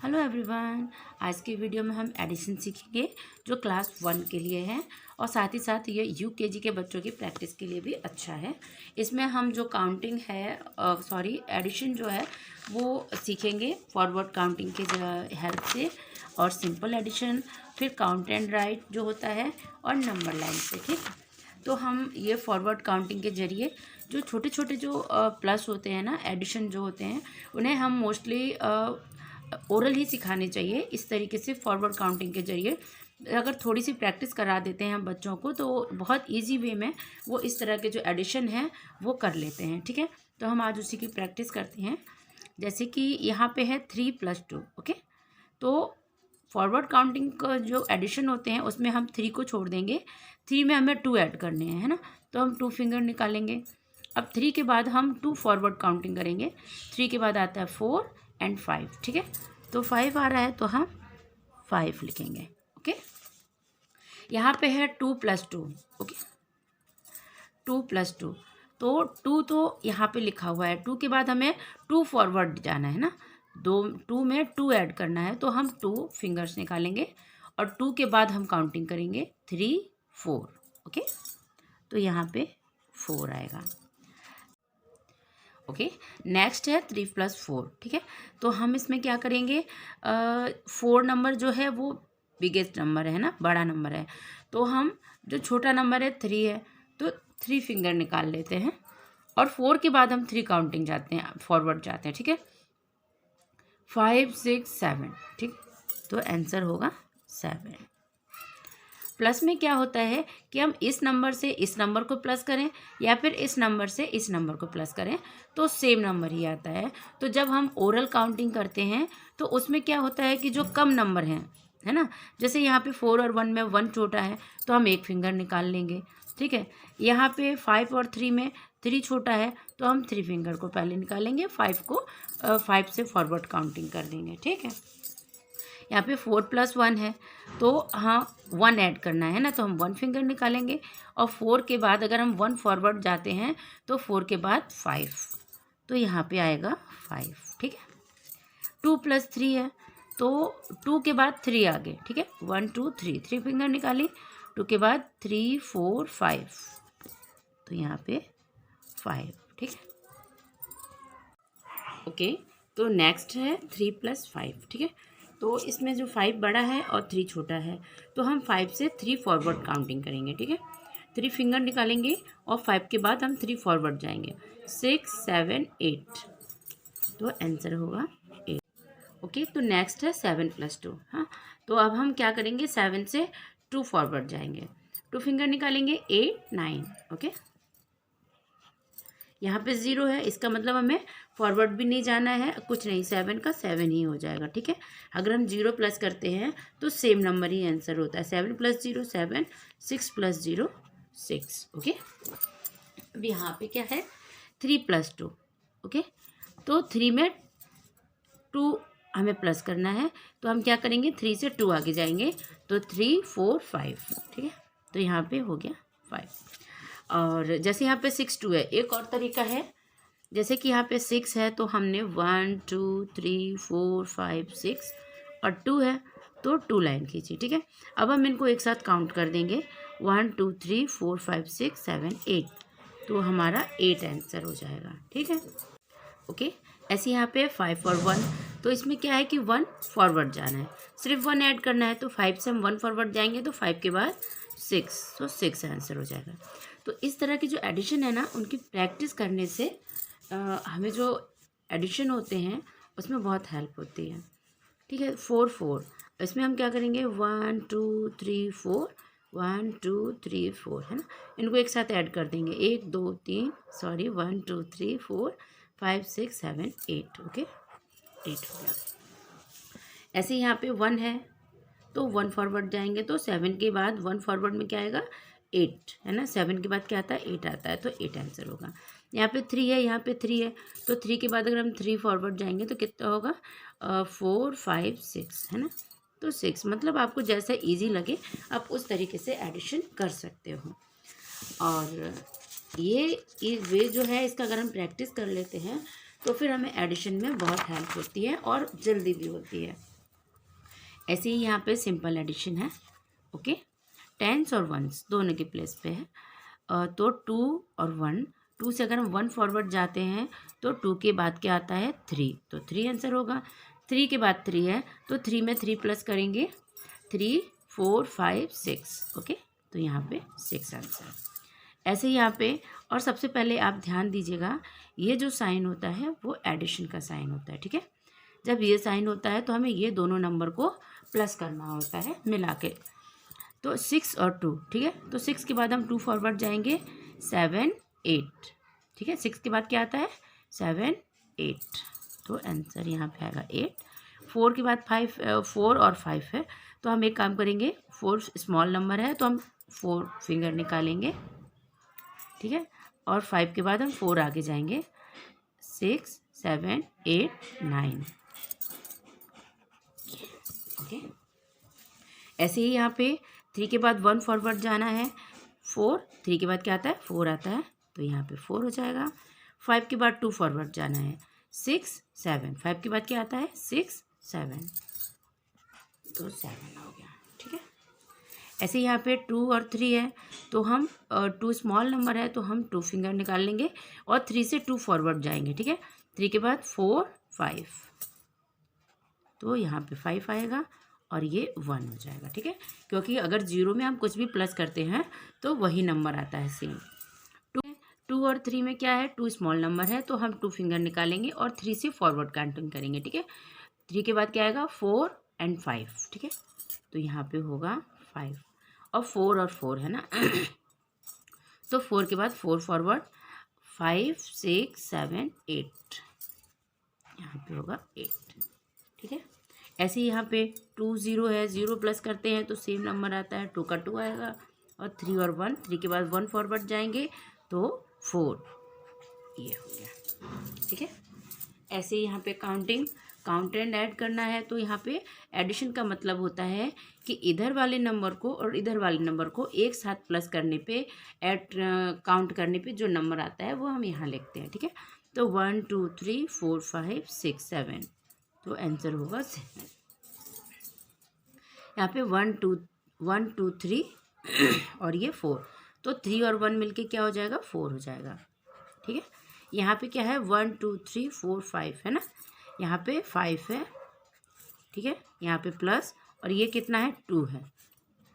Hello everyone. आज की video में हम एडिशन सीखेंगे जो क्लास 1 के लिए है और साथ ही साथ ये यूकेजी के बच्चों की प्रैक्टिस के लिए भी अच्छा है। इसमें हम जो काउंटिंग है एडिशन जो है वो सीखेंगे फॉरवर्ड काउंटिंग के हेल्प से, और सिंपल एडिशन, फिर काउंट एंड राइट जो होता है, और नंबर लाइन से। ठीक, तो हम ये फॉरवर्ड काउंटिंग के जरिए जो छोटे छोटे जो प्लस होते हैं ना, एडिशन जो होते हैं, उन्हें हम मोस्टली ओरल ही सिखाने चाहिए। इस तरीके से फॉरवर्ड काउंटिंग के जरिए अगर थोड़ी सी प्रैक्टिस करा देते हैं हम बच्चों को, तो बहुत इजी वे में वो इस तरह के जो एडिशन हैं वो कर लेते हैं। ठीक है, तो हम आज उसी की प्रैक्टिस करते हैं। जैसे कि यहाँ पे है 3 + 2। ओके, तो फॉरवर्ड काउंटिंग का जो एडिशन होते हैं उसमें हम 3 को छोड़ देंगे। 3 में हमें 2 ऐड करने हैं, है ना, तो हम 2 फिंगर निकालेंगे। अब 3 के बाद हम 2 फॉरवर्ड काउंटिंग करेंगे। 3 के बाद आता है 4 एंड 5। ठीक है, तो 5 आ रहा है तो हम 5 लिखेंगे। ओके, यहाँ पे है 2 + 2। ओके, 2 + 2, तो 2 तो यहाँ पे लिखा हुआ है। 2 के बाद हमें 2 फॉरवर्ड जाना है ना, 2 में 2 ऐड करना है, तो हम 2 फिंगर्स निकालेंगे और 2 के बाद हम काउंटिंग करेंगे 3 4। ओके, तो यहाँ पे 4 आएगा। ओके, नेक्स्ट है 3 + 4। ठीक है, तो हम इसमें क्या करेंगे, 4 नंबर जो है वो बिगेस्ट नंबर है ना, बड़ा नंबर है, तो हम जो छोटा नंबर है 3 है, तो 3 फिंगर निकाल लेते हैं और 4 के बाद हम 3 काउंटिंग जाते हैं, फॉरवर्ड जाते हैं। ठीक है, 5 6 7। ठीक, तो आंसर होगा 7। प्लस में क्या होता है कि हम इस नंबर से इस नंबर को प्लस करें या फिर इस नंबर से इस नंबर को प्लस करें तो सेम नंबर ही आता है। तो जब हम ओरल काउंटिंग करते हैं तो उसमें क्या होता है कि जो कम नंबर हैं, है ना, जैसे यहाँ पे 4 और 1 में 1 छोटा है तो हम 1 फिंगर निकाल लेंगे। ठीक है, यहाँ पे 5 और 3 में 3 छोटा है तो हम 3 फिंगर को पहले निकालेंगे, 5 से फॉरवर्ड काउंटिंग कर देंगे। ठीक है, यहाँ पे 4 + 1 है तो हाँ 1 ऐड करना है ना, तो हम 1 फिंगर निकालेंगे और 4 के बाद अगर हम 1 फॉरवर्ड जाते हैं तो 4 के बाद 5, तो यहाँ पे आएगा 5। ठीक है, 2 + 3 है तो 2 के बाद 3 आ गए। ठीक है, 1 2 3 फिंगर निकाली, 2 के बाद 3 4 5, तो यहाँ पे 5। ठीक है, ओके, तो नेक्स्ट है 3 + 5। ठीक है, तो इसमें जो 5 बड़ा है और 3 छोटा है, तो हम 5 से 3 फॉरवर्ड काउंटिंग करेंगे। ठीक है, 3 फिंगर निकालेंगे और 5 के बाद हम 3 फॉरवर्ड जाएंगे, 6 7 8, तो आंसर होगा 8। ओके, तो नेक्स्ट है 7 + 2। हाँ, तो अब हम क्या करेंगे, 7 से 2 फॉरवर्ड जाएंगे, 2 फिंगर निकालेंगे, 8 9। ओके, यहाँ पे 0 है, इसका मतलब हमें फॉरवर्ड भी नहीं जाना है, कुछ नहीं, 7 का 7 ही हो जाएगा। ठीक है, अगर हम 0 प्लस करते हैं तो सेम नंबर ही आंसर होता है। 7 + 0 7, 6 + 0 6। ओके, अब यहाँ पे क्या है, 3 + 2। ओके, तो 3 में 2 हमें प्लस करना है, तो हम क्या करेंगे, 3 से 2 आगे जाएंगे, तो 3 4 5। ठीक है, तो यहाँ पे हो गया 5। और जैसे यहाँ पे 6 2 है, एक और तरीका है, जैसे कि यहाँ पे 6 है तो हमने 1 2 3 4 5 6 और 2 है तो 2 लाइन खींची। ठीक है, अब हम इनको एक साथ काउंट कर देंगे, 1 2 3 4 5 6 7 8, तो हमारा 8 आंसर हो जाएगा। ठीक है, ओके, ऐसे यहाँ पे 5 और 1, तो इसमें क्या है कि 1 फॉरवर्ड जाना है, सिर्फ 1 ऐड करना है, तो 5 से हम 1 फॉरवर्ड जाएंगे तो 5 के बाद 6, तो 6 आंसर हो जाएगा। तो इस तरह की जो एडिशन है ना, उनकी प्रैक्टिस करने से हमें जो एडिशन होते हैं उसमें बहुत हेल्प होती है। ठीक है, 4 4, इसमें हम क्या करेंगे, 1 2 3 4, 1 2 3 4, है ना, इनको एक साथ ऐड कर देंगे, 1 2 3 सॉरी 1 2 3 4 5 6 7 8। ओके, 8 हो गया। ऐसे यहाँ पे 1 है तो 1 फॉरवर्ड जाएंगे, तो 7 के बाद 1 फॉरवर्ड में क्या आएगा, 8, है ना, 7 के बाद क्या आता है, 8 आता है, तो 8 आंसर होगा। यहाँ पे 3 है, यहाँ पे 3 है, तो 3 के बाद अगर हम 3 फॉरवर्ड जाएंगे तो कितना होगा, 4 5 6, है ना, तो 6, मतलब आपको जैसा इजी लगे आप उस तरीके से एडिशन कर सकते हो। और ये वे जो है इसका अगर हम प्रैक्टिस कर लेते हैं तो फिर हमें एडिशन में बहुत हेल्प होती है और जल्दी भी होती है। ऐसे ही यहाँ पे सिंपल एडिशन है। ओके, टेंस और वंस दोनों के प्लेस पे है। तो 2 और 1, 2 से अगर हम 1 फॉरवर्ड जाते हैं तो 2 के बाद क्या आता है 3, तो 3 आंसर होगा। 3 के बाद 3 है तो 3 में 3 प्लस करेंगे, 3 4 5 6। ओके, तो यहाँ पे 6 आंसर। ऐसे ही यहाँ पे, और सबसे पहले आप ध्यान दीजिएगा, ये जो साइन होता है वो एडिशन का साइन होता है, ठीक है। जब ये साइन होता है तो हमें ये दोनों नंबर को प्लस करना होता है मिला के। तो 6 और 2, ठीक है। तो 6 के बाद हम 2 फॉरवर्ड जाएंगे, 7 8, ठीक है। 6 के बाद क्या आता है 7 8, तो आंसर यहाँ पे आएगा 8। 4 के बाद 4 और 5 है, तो हम एक काम करेंगे, 4 स्मॉल नंबर है तो हम 4 फिंगर निकालेंगे, ठीक है। और 5 के बाद हम 4 आगे जाएंगे, 6 7 8 9। ओके, ऐसे ही यहाँ पे 3 के बाद 1 फॉरवर्ड जाना है, 4, 3 के बाद क्या आता है 4 आता है, तो यहाँ पे 4 हो जाएगा। 5 के बाद 2 फॉरवर्ड जाना है, 6 7, 5 के बाद क्या आता है 6 7, तो 7 हो गया, ठीक है। ऐसे यहाँ पे 2 और 3 है, तो हम 2 स्मॉल नंबर है तो हम 2 फिंगर निकाल लेंगे और 3 से 2 फॉरवर्ड जाएंगे, ठीक है। 3 के बाद 4 5, तो यहाँ पे 5 आएगा और ये 1 हो जाएगा, ठीक है। क्योंकि अगर 0 में हम कुछ भी प्लस करते हैं तो वही नंबर आता है सेम। 2 और 3 में क्या है, 2 स्मॉल नंबर है तो हम 2 फिंगर निकालेंगे और 3 से फॉरवर्ड काउंटिंग करेंगे, ठीक है। 3 के बाद क्या आएगा 4 और 5, ठीक है। तो यहाँ पे होगा 5 और 4 और 4 है ना तो 4 के बाद 4 फॉरवर्ड, 5 6 7 8, यहाँ पे होगा 8, ठीक है। ऐसे ही यहाँ पे 2 0 है, 0 प्लस करते हैं तो सेम नंबर आता है, 2 का 2 आएगा। और 3 और 1, 3 के बाद 1 फॉरवर्ड जाएंगे तो 4, ये हो गया, ठीक है। ऐसे ही यहाँ पे काउंट एंड ऐड करना है, तो यहाँ पे एडिशन का मतलब होता है कि इधर वाले नंबर को और इधर वाले नंबर को एक साथ प्लस करने पे, ऐड काउंट करने पे जो नंबर आता है वो हम यहाँ लिखते हैं, ठीक है। तो 1 2 3 4 5 6 7, तो आंसर होगा 7। यहाँ पे 1 2 3 और ये 4, तो 3 और 1 मिलके क्या हो जाएगा 4 हो जाएगा, ठीक है। यहाँ पे क्या है 1 2 3 4 5 है ना, यहाँ पे 5 है, ठीक है। यहाँ पे प्लस, और ये कितना है 2 है,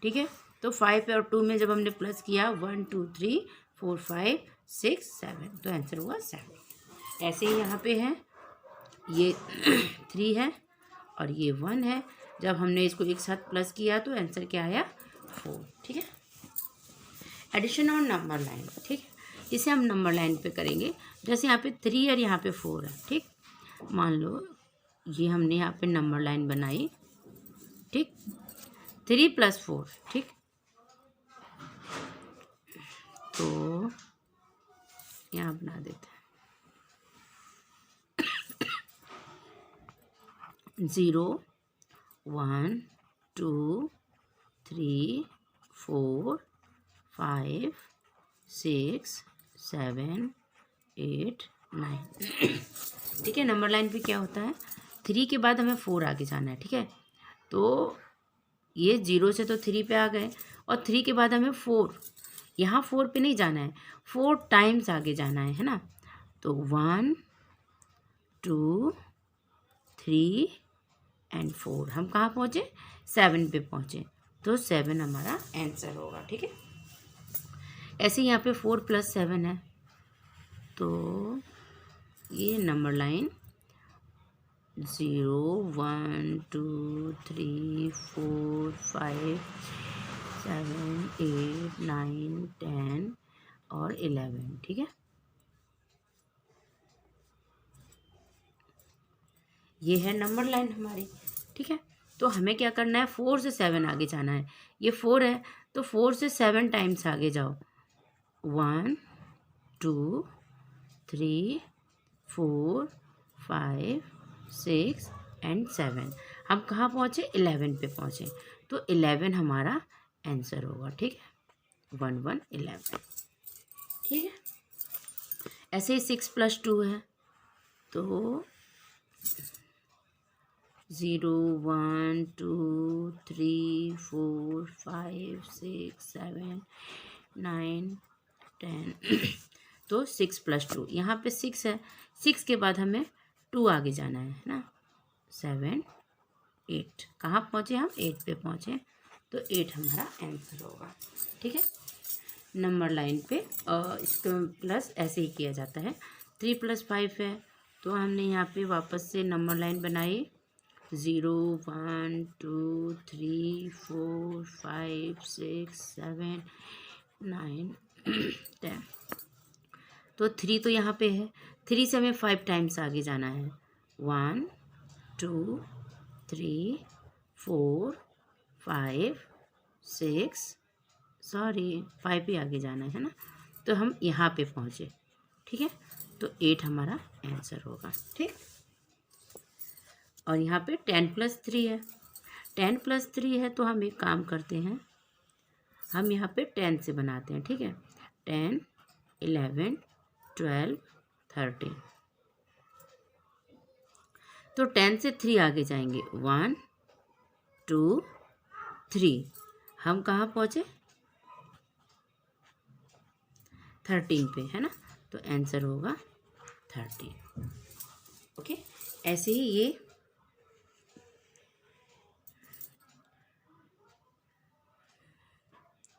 ठीक है। तो 5 और 2 में जब हमने प्लस किया 1 2 3 4 5 6 7, तो आंसर हुआ 7। ऐसे ही यहाँ पे है, ये 3 है और ये 1 है, जब हमने इसको एक साथ प्लस किया तो आंसर क्या आया 4, ठीक है। एडिशन और नंबर लाइन, ठीक है। इसे हम नंबर लाइन पे करेंगे। जैसे यहाँ पे 3 और यहाँ पे 4 है, ठीक। मान लो ये हमने यहाँ पे नंबर लाइन बनाई, ठीक, 3 + 4, ठीक। तो यहाँ बना देते हैं 0 1 2 3 4 5 6 7 8 9, ठीक है। नंबर लाइन पे क्या होता है 3 के बाद हमें 4 आगे जाना है, ठीक है। तो ये 0 से तो 3 पे आ गए, और 3 के बाद हमें 4, यहाँ 4 पे नहीं जाना है, 4 टाइम्स आगे जाना है ना। तो 1 2 3 और 4, हम कहाँ पहुँचे 7 पे पहुँचे, तो 7 हमारा आंसर होगा, ठीक है। ऐसे यहाँ पे 4 + 7 है, तो ये नंबर लाइन 0 1 2 3 4 5 7 8 9 10 और 11, ठीक है। ये है नंबर लाइन हमारी, ठीक है। तो हमें क्या करना है 4 से 7 आगे जाना है। ये 4 है तो 4 से 7 टाइम्स आगे जाओ, 1 2 3 4 5 6 और 7, हम कहाँ पहुँचे 11 पे पहुँचे, तो 11 हमारा आंसर होगा, ठीक है। 1 1 11, ठीक है। ऐसे ही 6 + 2 है, तो 0 1 2 3 4 5 6 7 9 10 तो 6 + 2, यहाँ पे 6 है, 6 के बाद हमें 2 आगे जाना है ना, 7 8, कहाँ पहुँचे हम, 8 पे पहुँचे, तो 8 हमारा आंसर होगा। ठीक है, नंबर लाइन पे इसको प्लस ऐसे ही किया जाता है। 3 + 5 है, तो हमने यहाँ पे वापस से नंबर लाइन बनाई, 0 1 2 3 4 5 6 7 9 10, तो 3 तो यहाँ पे है, 3 से हमें 5 टाइम्स आगे जाना है, 1 2 3 4 5 6, सॉरी 5 ही आगे जाना है ना, तो हम यहाँ पे पहुँचे। ठीक है, तो 8 हमारा आंसर होगा। ठीक, और यहाँ पे 10 + 3 है, 10 + 3 है, तो हम एक काम करते हैं, हम यहाँ पे 10 से बनाते हैं। ठीक है, 10 11 12 13, तो 10 से 3 आगे जाएंगे, 1 2 3, हम कहाँ पहुँचे, 13 पे है ना, तो आंसर होगा 13। ओके, ऐसे ही ये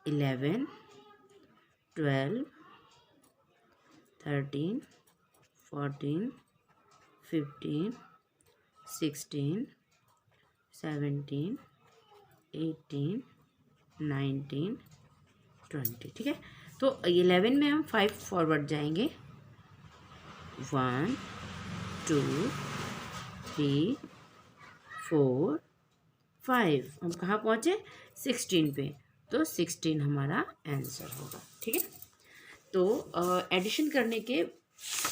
11 12 13 14 15 16 17 18 19 20। ठीक है, तो 11 में हम 5 फॉरवर्ड जाएंगे, 1 2 3 4 5, हम कहाँ पहुँचे, 16 पे, तो 16 हमारा आंसर होगा। ठीक है, तो एडिशन करने के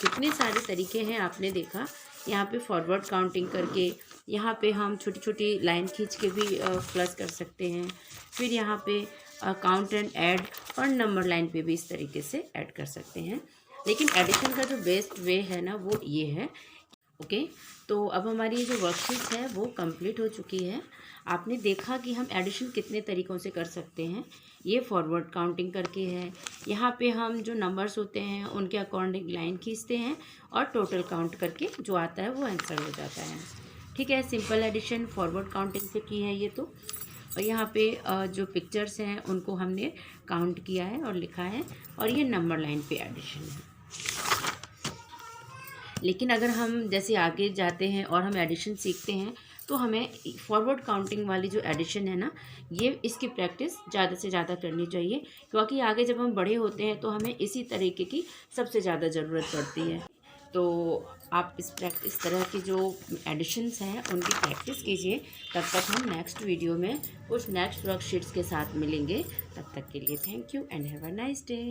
कितने सारे तरीके हैं आपने देखा, यहाँ पे फॉरवर्ड काउंटिंग करके, यहाँ पे हम छोटी छोटी लाइन खींच के भी प्लस कर सकते हैं, फिर यहाँ पे काउंट एंड ऐड और नंबर लाइन पे भी इस तरीके से ऐड कर सकते हैं। लेकिन एडिशन का जो बेस्ट वे है ना वो ये है। ओके, तो अब हमारी जो वर्कशीट है वो कंप्लीट हो चुकी है। आपने देखा कि हम एडिशन कितने तरीक़ों से कर सकते हैं। ये फॉरवर्ड काउंटिंग करके है, यहाँ पे हम जो नंबर्स होते हैं उनके अकॉर्डिंग लाइन खींचते हैं और टोटल काउंट करके जो आता है वो आंसर हो जाता है। ठीक है, सिंपल एडिशन फॉरवर्ड काउंटिंग से की है ये तो। और यहाँ पे जो पिक्चर्स हैं उनको हमने काउंट किया है और लिखा है, और ये नंबर लाइन पे एडिशन है। लेकिन अगर हम जैसे आगे जाते हैं और हम एडिशन सीखते हैं तो हमें फॉरवर्ड काउंटिंग वाली जो एडिशन है ना, ये इसकी प्रैक्टिस ज़्यादा से ज़्यादा करनी चाहिए, क्योंकि आगे जब हम बड़े होते हैं तो हमें इसी तरीके की सबसे ज़्यादा ज़रूरत पड़ती है। तो आप इस तरह की जो एडिशन्स हैं उनकी प्रैक्टिस कीजिए। तब तक हम नेक्स्ट वीडियो में कुछ नेक्स्ट वर्कशीट्स के साथ मिलेंगे। तब तक के लिए thank you and have a nice day.